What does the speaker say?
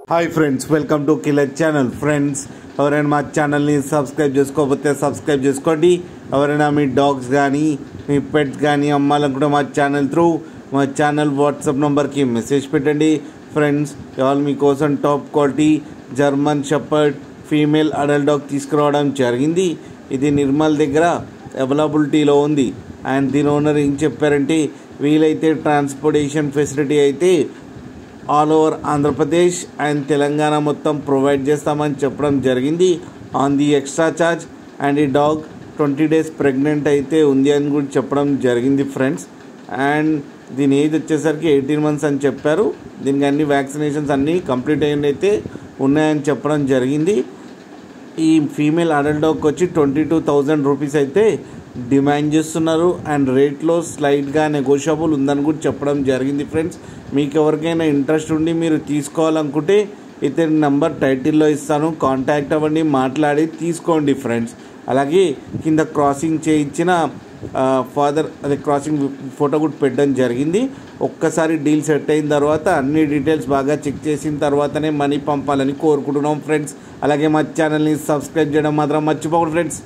Hi friends, welcome to killer channel. Friends, ఎవరైనా మా ఛానల్ని సబ్స్క్రైబ్ చేసుకోకపోతే సబ్స్క్రైబ్ చేసుకోండి. ఎవరైనా మీ డాగ్స్ కానీ మీ పెట్స్ కానీ అమ్మాలనుకుంటే మా ఛానల్ వాట్సాప్ నెంబర్కి మెసేజ్ పెట్టండి. ఫ్రెండ్స్, ఇవాళ మీకోసం top quality German shepherd female adult dog తీసుకురావడం జరిగింది. ఇది నిర్మల్ దగ్గర అవైలబిలిటీలో ఉంది. అండ్ దీని ఓనర్ ఏం చెప్పారంటే, వీలైతే ట్రాన్స్పోర్టేషన్ ఫెసిలిటీ అయితే all over Andhra Pradesh and Telangana మొత్తం ప్రొవైడ్ చేస్తామని చెప్పడం జరిగింది on the extra charge. And ఈ డాగ్ 20 days ప్రెగ్నెంట్ అయితే ఉంది అని కూడా చెప్పడం జరిగింది ఫ్రెండ్స్. అండ్ దీని ఏజ్ వచ్చేసరికి 18 months అని చెప్పారు. దీనికి అన్ని వ్యాక్సినేషన్స్ అన్నీ కంప్లీట్ అయ్యి అయితే ఉన్నాయని చెప్పడం జరిగింది. ఈ ఫీమేల్ అడల్ట్ డాగ్కి వచ్చి 22,000 రూపీస్ అయితే డిమాండ్ చేస్తున్నారు. అండ్ రేట్లో స్లైడ్గా నెగోషియబుల్ ఉందని కూడా చెప్పడం జరిగింది. ఫ్రెండ్స్, మీకు ఎవరికైనా ఇంట్రెస్ట్ ఉండి మీరు తీసుకోవాలనుకుంటే ఇతని నెంబర్ టైటిల్లో ఇస్తాను, కాంటాక్ట్ అవ్వండి, మాట్లాడి తీసుకోండి ఫ్రెండ్స్. అలాగే కింద క్రాసింగ్ చేయించిన ఫాదర్ అదే క్రాసింగ్ ఫోటో కూడా పెట్టడం జరిగింది. ఒక్కసారి డీల్ సెట్ అయిన తర్వాత అన్ని డీటెయిల్స్ బాగా చెక్ చేసిన తర్వాతనే మనీ పంపాలని కోరుకుంటున్నాం ఫ్రెండ్స్. అలాగే మా ఛానల్ని సబ్స్క్రైబ్ చేయడం మాత్రం మర్చిపోకండి ఫ్రెండ్స్.